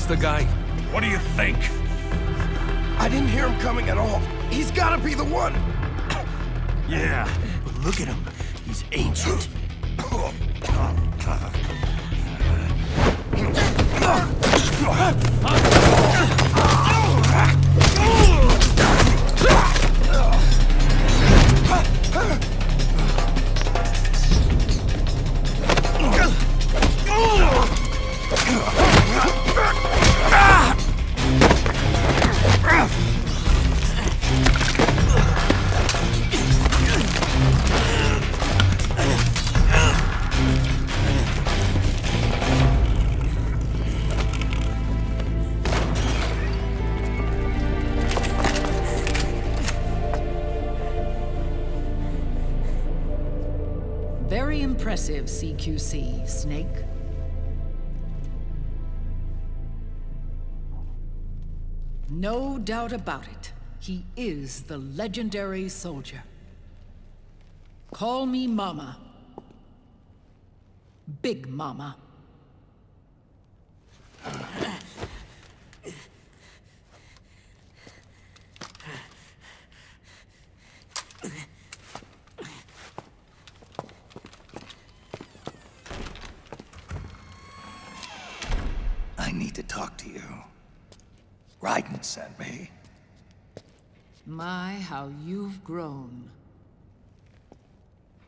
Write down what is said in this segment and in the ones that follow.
this the guy? What do you think? I didn't hear him coming at all. He's gotta be the one! Yeah, but look at him. He's ancient. Very impressive, CQC, Snake. No doubt about it. He is the legendary soldier. Call me Mama. Big Mama. I need to talk to you. Raiden sent me. My, how you've grown,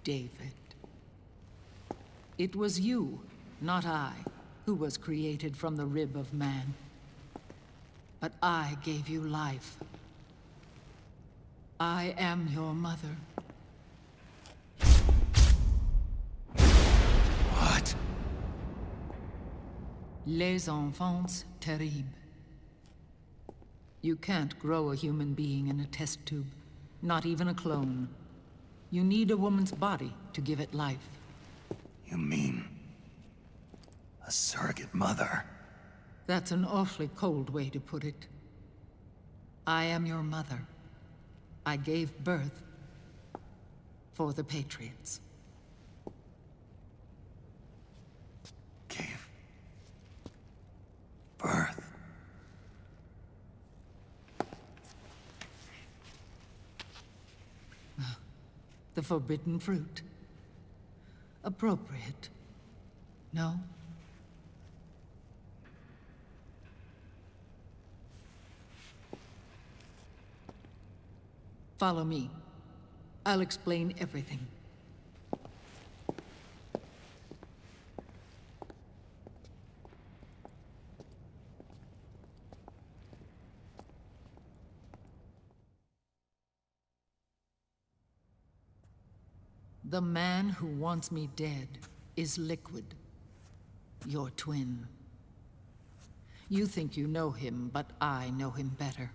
David. It was you, not I, who was created from the rib of man. But I gave you life. I am your mother. What? Les enfants terribles. You can't grow a human being in a test tube, not even a clone. You need a woman's body to give it life. You mean... a surrogate mother? That's an awfully cold way to put it. I am your mother. I gave birth for the Patriots. Gave... birth? The forbidden fruit. Appropriate. No? Follow me. I'll explain everything. The man who wants me dead is Liquid, your twin. You think you know him, but I know him better.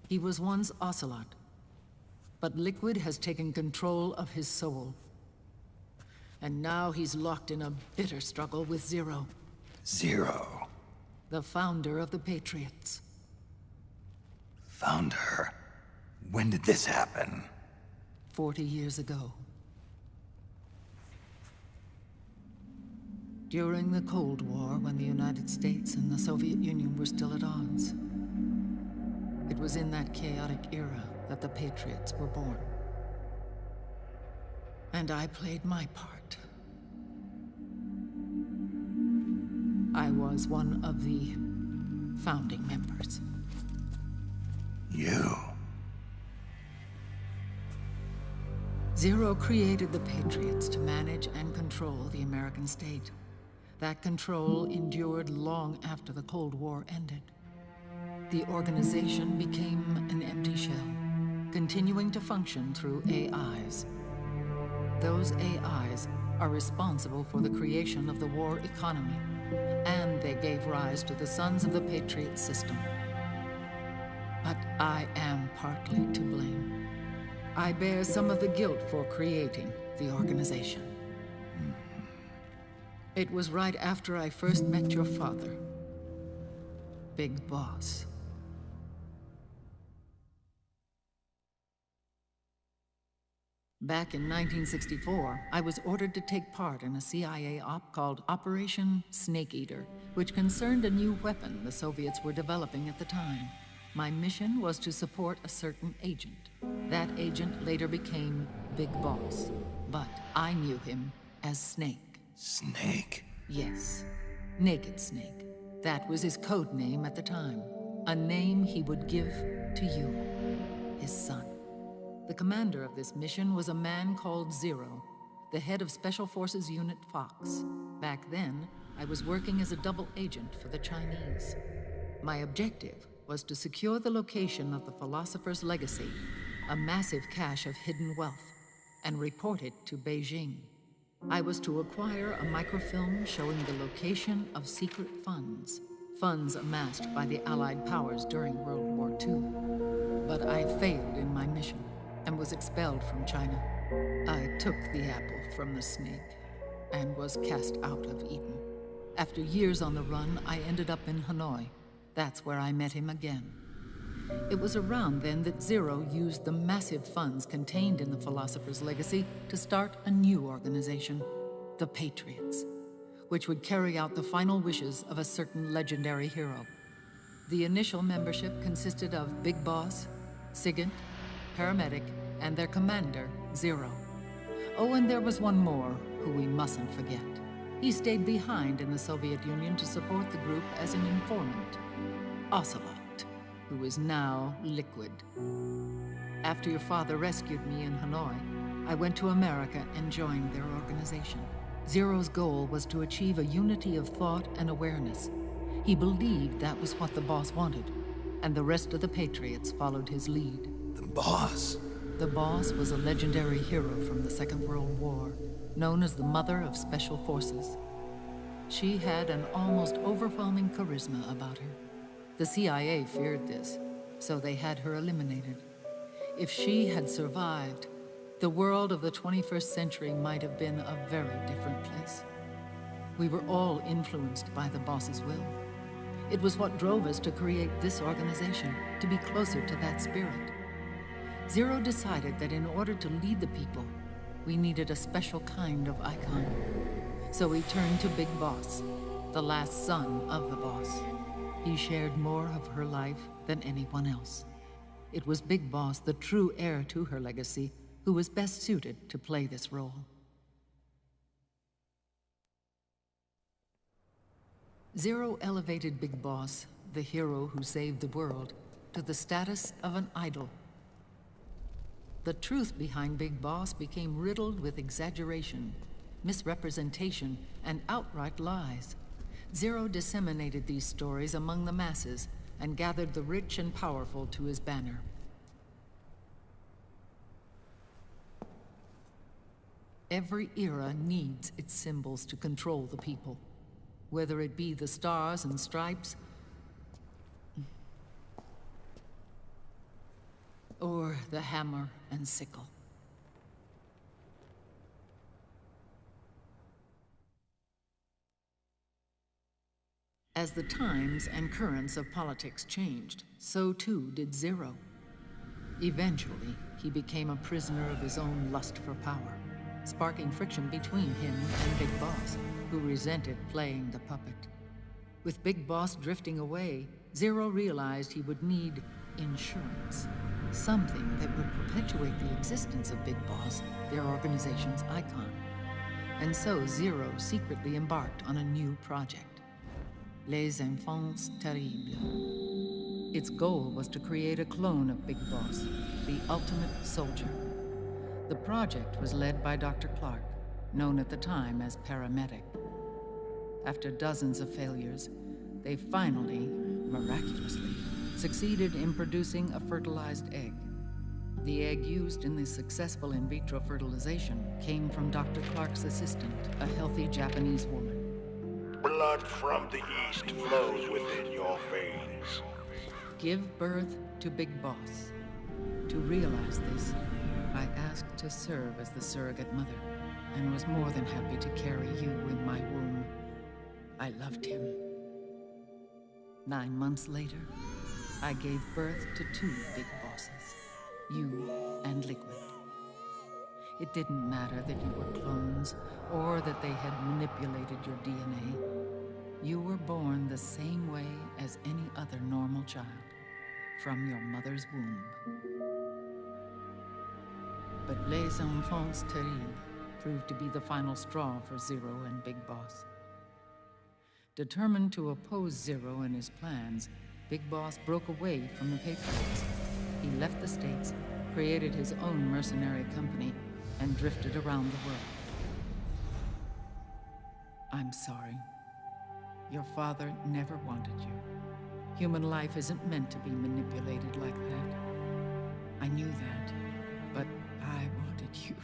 He was once Ocelot, but Liquid has taken control of his soul. And now he's locked in a bitter struggle with Zero. Zero? The founder of the Patriots. Founder? When did this happen? 40 years ago. During the Cold War, when the United States and the Soviet Union were still at odds. It was in that chaotic era that the Patriots were born. And I played my part. I was one of the founding members. You? Zero created the Patriots to manage and control the American state. That control endured long after the Cold War ended. The organization became an empty shell, continuing to function through AIs. Those AIs are responsible for the creation of the war economy, and they gave rise to the Sons of the Patriot system. But I am partly to blame. I bear some of the guilt for creating the organization. It was right after I first met your father, Big Boss. Back in 1964, I was ordered to take part in a CIA op called Operation Snake Eater, which concerned a new weapon the Soviets were developing at the time. My mission was to support a certain agent. That agent later became Big Boss, but I knew him as Snake. Snake? Yes, Naked Snake. That was his code name at the time. A name he would give to you, his son. The commander of this mission was a man called Zero, the head of Special Forces Unit Fox. Back then, I was working as a double agent for the Chinese. My objective was to secure the location of the Philosopher's Legacy, a massive cache of hidden wealth, and report it to Beijing. I was to acquire a microfilm showing the location of secret funds, funds amassed by the Allied powers during World War II. But I failed in my mission and was expelled from China. I took the apple from the snake and was cast out of Eden. After years on the run, I ended up in Hanoi. That's where I met him again. It was around then that Zero used the massive funds contained in the Philosopher's Legacy to start a new organization, the Patriots, which would carry out the final wishes of a certain legendary hero. The initial membership consisted of Big Boss, Sigint, Paramedic, and their commander, Zero. Oh, and there was one more who we mustn't forget. He stayed behind in the Soviet Union to support the group as an informant, Ocelot, who is now Liquid. After your father rescued me in Hanoi, I went to America and joined their organization. Zero's goal was to achieve a unity of thought and awareness. He believed that was what the boss wanted, and the rest of the Patriots followed his lead. The boss? The boss was a legendary hero from the Second World War, known as the Mother of Special Forces. She had an almost overwhelming charisma about her. The CIA feared this, so they had her eliminated. If she had survived, the world of the 21st century might have been a very different place. We were all influenced by the boss's will. It was what drove us to create this organization, to be closer to that spirit. Zero decided that in order to lead the people, we needed a special kind of icon. So he turned to Big Boss, the last son of the boss. He shared more of her life than anyone else. It was Big Boss, the true heir to her legacy, who was best suited to play this role. Zero elevated Big Boss, the hero who saved the world, to the status of an idol. The truth behind Big Boss became riddled with exaggeration, misrepresentation, and outright lies. Zero disseminated these stories among the masses and gathered the rich and powerful to his banner. Every era needs its symbols to control the people, whether it be the stars and stripes, or the hammer and sickle. As the times and currents of politics changed, so too did Zero. Eventually, he became a prisoner of his own lust for power, sparking friction between him and Big Boss, who resented playing the puppet. With Big Boss drifting away, Zero realized he would need insurance. Something that would perpetuate the existence of Big Boss, their organization's icon. And so Zero secretly embarked on a new project, Les Enfants Terribles. Its goal was to create a clone of Big Boss, the ultimate soldier. The project was led by Dr. Clark, known at the time as Paramedic. After dozens of failures, they finally, miraculously, succeeded in producing a fertilized egg. The egg used in the successful in vitro fertilization came from Dr. Clark's assistant, a healthy Japanese woman. Blood from the east flows within your veins. Give birth to Big Boss. To realize this, I asked to serve as the surrogate mother, and was more than happy to carry you in my womb. I loved him. 9 months later, I gave birth to 2 Big Bosses, you and Liquid. It didn't matter that you were clones, or that they had manipulated your DNA. You were born the same way as any other normal child, from your mother's womb. But les enfants terribles proved to be the final straw for Zero and Big Boss. Determined to oppose Zero and his plans, Big Boss broke away from the Patriots. He left the States, created his own mercenary company, and drifted around the world. I'm sorry. Your father never wanted you. Human life isn't meant to be manipulated like that. I knew that, but I wanted you.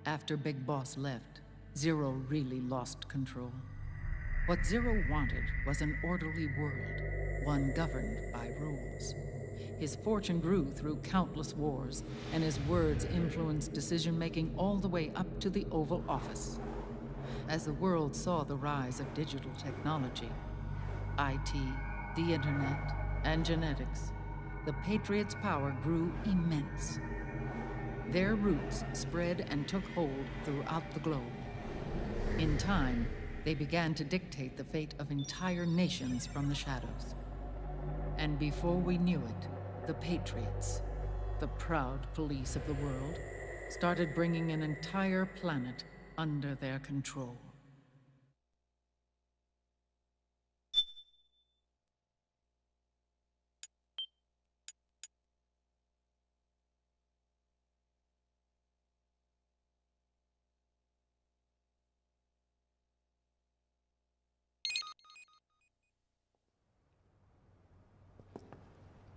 After Big Boss left, Zero really lost control. What Zero wanted was an orderly world, one governed by rules. His fortune grew through countless wars, and his words influenced decision-making all the way up to the Oval Office. As the world saw the rise of digital technology, IT, the internet, and genetics, the Patriots' power grew immense. Their roots spread and took hold throughout the globe. In time, they began to dictate the fate of entire nations from the shadows. And before we knew it, the Patriots, the proud police of the world, started bringing an entire planet under their control.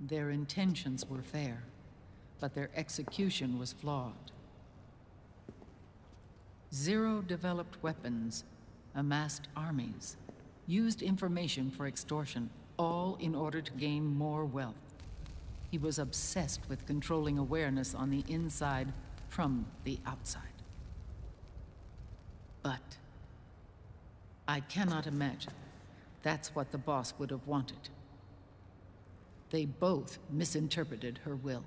Their intentions were fair, but their execution was flawed. Zero developed weapons, amassed armies, used information for extortion, all in order to gain more wealth. He was obsessed with controlling awareness on the inside from the outside. But I cannot imagine that's what the boss would have wanted. They both misinterpreted her will.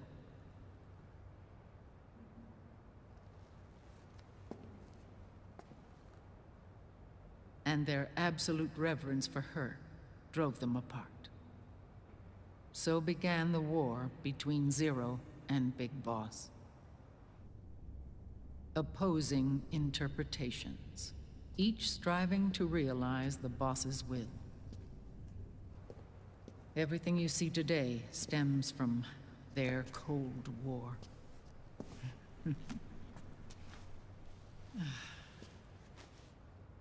And their absolute reverence for her drove them apart. So began the war between Zero and Big Boss. Opposing interpretations, each striving to realize the boss's will. Everything you see today stems from their Cold War.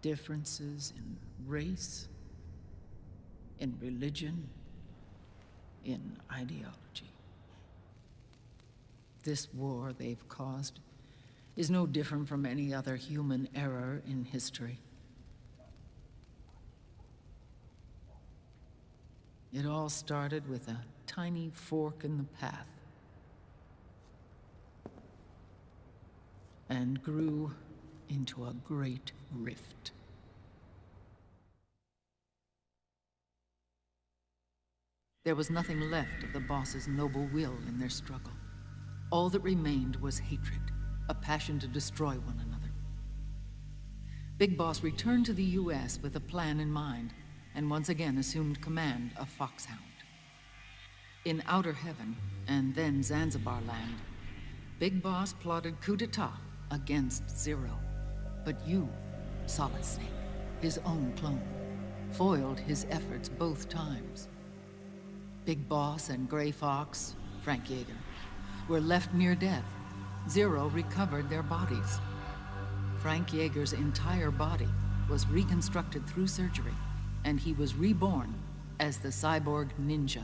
Differences in race, in religion, in ideology. This war they've caused is no different from any other human error in history. It all started with a tiny fork in the path, and grew into a great rift. There was nothing left of the boss's noble will in their struggle. All that remained was hatred, a passion to destroy one another. Big Boss returned to the US with a plan in mind, and once again assumed command of Foxhound. In Outer Heaven, and then Zanzibar Land, Big Boss plotted coup d'etat against Zero. But you, Solid Snake, his own clone, foiled his efforts both times. Big Boss and Gray Fox, Frank Yeager, were left near death. Zero recovered their bodies. Frank Yeager's entire body was reconstructed through surgery, and he was reborn as the cyborg ninja.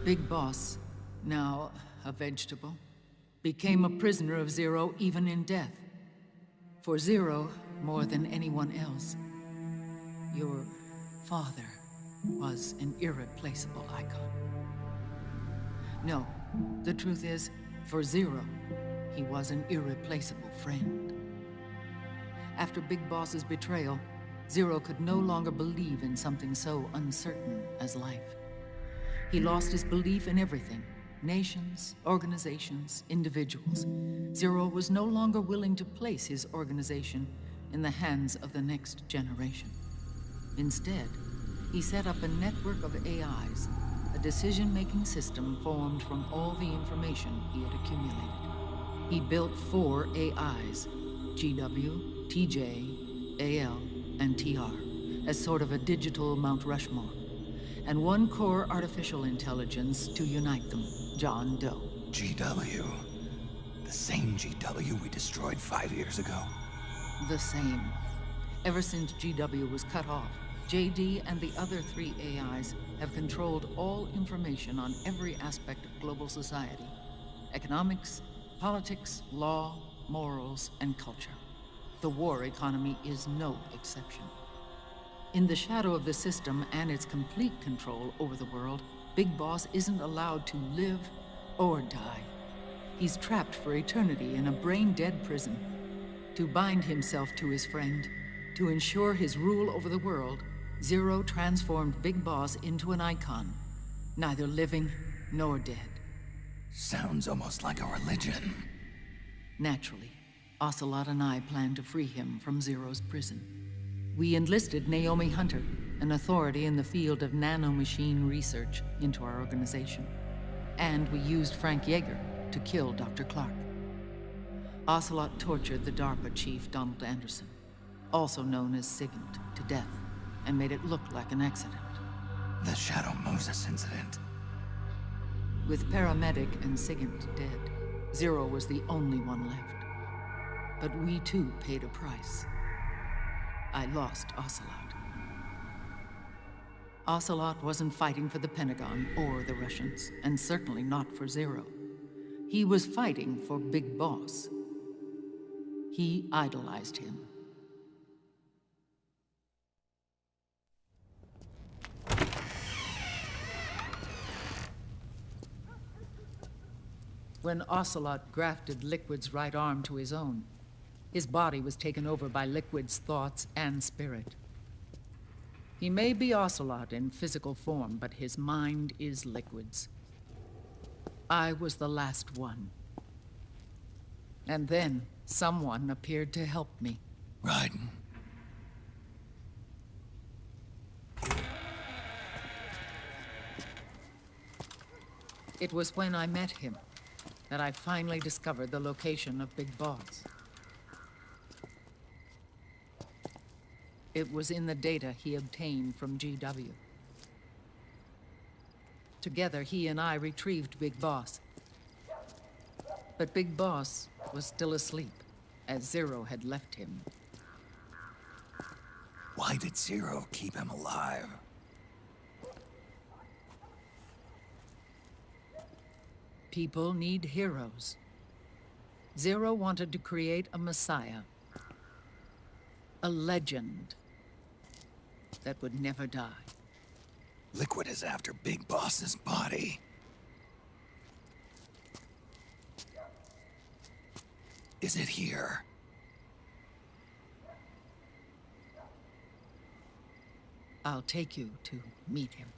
Big Boss, now a vegetable, became a prisoner of Zero even in death. For Zero, more than anyone else, your father was an irreplaceable icon. No, the truth is, for Zero, he was an irreplaceable friend. After Big Boss's betrayal, Zero could no longer believe in something so uncertain as life. He lost his belief in everything, Nations, organizations, individuals. Zero was no longer willing to place his organization in the hands of the next generation. Instead, he set up a network of AIs, a decision-making system formed from all the information he had accumulated. He built 4 AIs, GW, TJ, AL, and TR, as sort of a digital Mount Rushmore, and 1 core artificial intelligence to unite them, John Doe. GW. The same GW we destroyed 5 years ago. The same. Ever since GW was cut off, JD and the other 3 AIs have controlled all information on every aspect of global society. Economics, politics, law, morals, and culture. The war economy is no exception. In the shadow of the system and its complete control over the world, Big Boss isn't allowed to live or die. He's trapped for eternity in a brain-dead prison. To bind himself to his friend, to ensure his rule over the world, Zero transformed Big Boss into an icon, neither living nor dead. Sounds almost like a religion. Naturally, Ocelot and I plan to free him from Zero's prison. We enlisted Naomi Hunter, an authority in the field of nanomachine research, into our organization. And we used Frank Yeager to kill Dr. Clark. Ocelot tortured the DARPA chief, Donald Anderson, also known as Sigint, to death, and made it look like an accident. The Shadow Moses incident. With Paramedic and Sigint dead, Zero was the only one left. But we too paid a price. I lost Ocelot. Ocelot wasn't fighting for the Pentagon or the Russians, and certainly not for Zero. He was fighting for Big Boss. He idolized him. When Ocelot grafted Liquid's right arm to his own, his body was taken over by Liquid's thoughts and spirit. He may be Ocelot in physical form, but his mind is Liquid's. I was the last one. And then someone appeared to help me. Raiden. It was when I met him that I finally discovered the location of Big Boss. It was in the data he obtained from GW. Together, he and I retrieved Big Boss. But Big Boss was still asleep, as Zero had left him. Why did Zero keep him alive? People need heroes. Zero wanted to create a messiah. A legend that would never die. Liquid is after Big Boss's body. Is it here? I'll take you to meet him.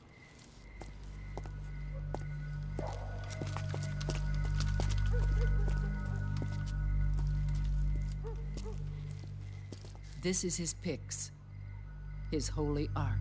This is his pyx, his holy ark.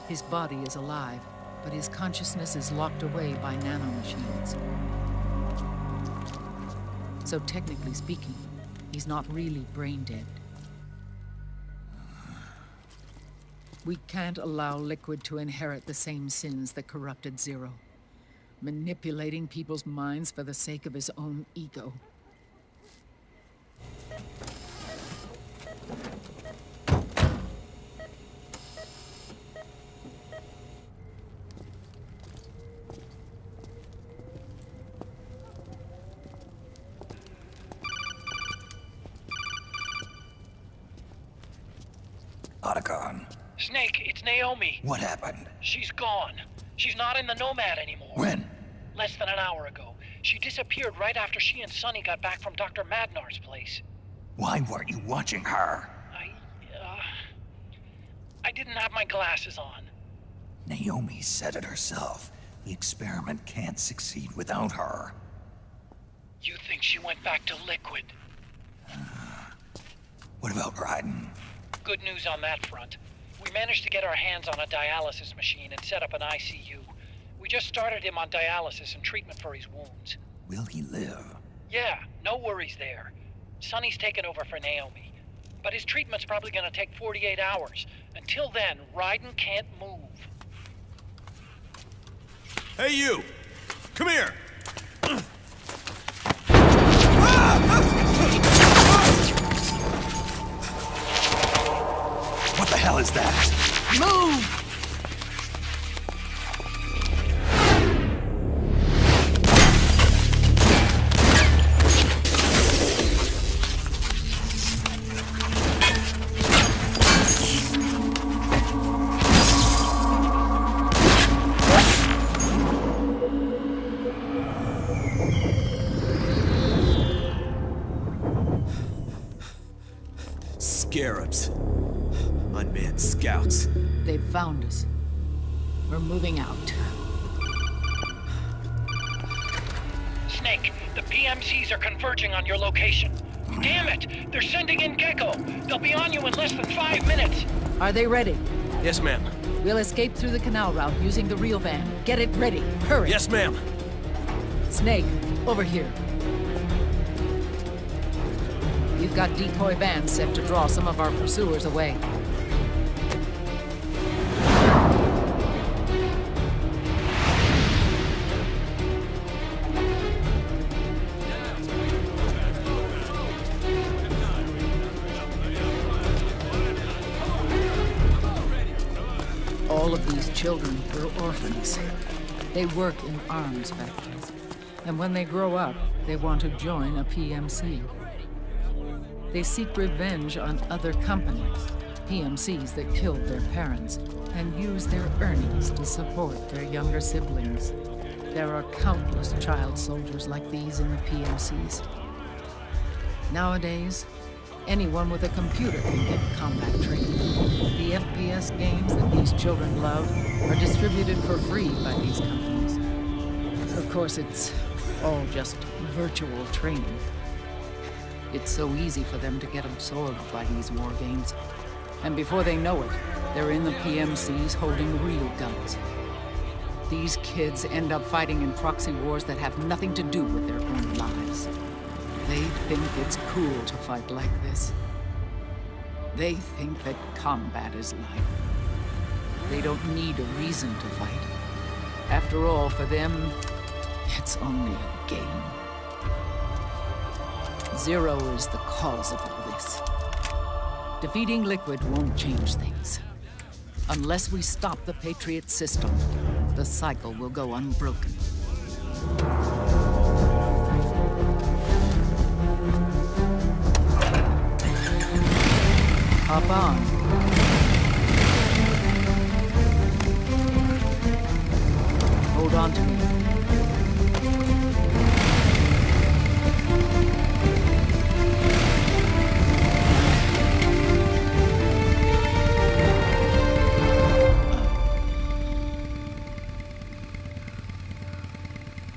His body is alive, but his consciousness is locked away by nanomachines. So technically speaking, he's not really brain dead. We can't allow Liquid to inherit the same sins that corrupted Zero, manipulating people's minds for the sake of his own ego. Otacon. Snake, it's Naomi. What happened? She's gone. She's not in the Nomad anymore. When? Less than an hour ago. She disappeared right after she and Sonny got back from Dr. Madnar's place. Why weren't you watching her? I didn't have my glasses on. Naomi said it herself. The experiment can't succeed without her. You think she went back to Liquid? What about Raiden? Good news on that front. We managed to get our hands on a dialysis machine and set up an ICU. We just started him on dialysis and treatment for his wounds. Will he live? Yeah, no worries there. Sonny's taken over for Naomi. But his treatment's probably gonna take 48 hours. Until then, Raiden can't move. Hey, you! Come here! What the hell is that? Move! Scarabs. Unmanned scouts. They've found us. We're moving out. Snake, the PMCs are converging on your location. Damn it! They're sending in Gecko! They'll be on you in less than 5 minutes! Are they ready? Yes, ma'am. We'll escape through the canal route using the real van. Get it ready. Hurry. Yes, ma'am. Snake, over here. We've got decoy vans set to draw some of our pursuers away. All of these children were orphans. They work in arms factories. And when they grow up, they want to join a PMC. They seek revenge on other companies, PMCs that killed their parents, and use their earnings to support their younger siblings. There are countless child soldiers like these in the PMCs. Nowadays, anyone with a computer can get combat training. The FPS games that these children love are distributed for free by these companies. Of course, it's all just virtual training. It's so easy for them to get absorbed by these war games. And before they know it, they're in the PMCs holding real guns. These kids end up fighting in proxy wars that have nothing to do with their own lives. They think it's cool to fight like this. They think that combat is life. They don't need a reason to fight. After all, for them, it's only a game. Zero is the cause of all this. Defeating Liquid won't change things. Unless we stop the Patriot system, the cycle will go unbroken. Hop on. Hold on to me.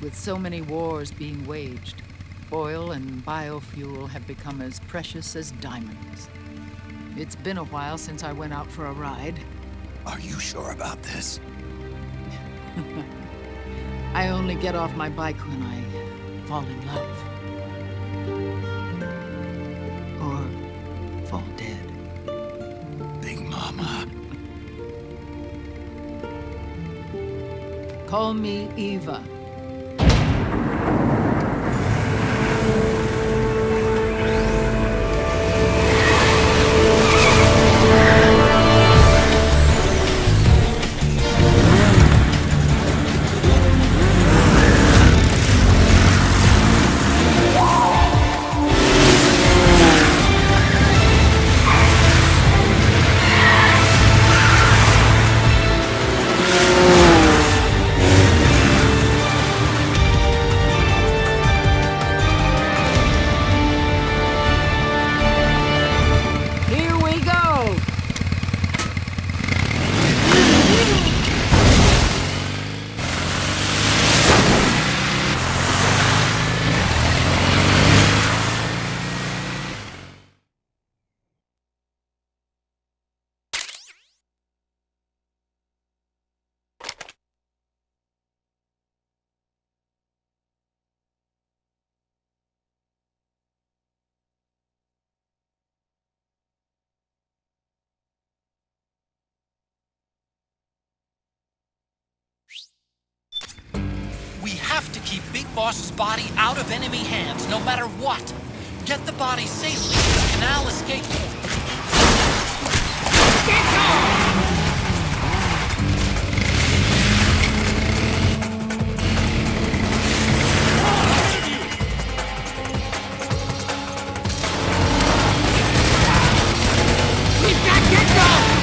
With so many wars being waged, oil and biofuel have become as precious as diamonds. It's been a while since I went out for a ride. Are you sure about this? I only get off my bike when I fall in love. Or fall dead. Big Mama. Call me Eva. We have to keep Big Boss's body out of enemy hands, no matter what. Get the body safely to the canal escape point. We've got Gecko!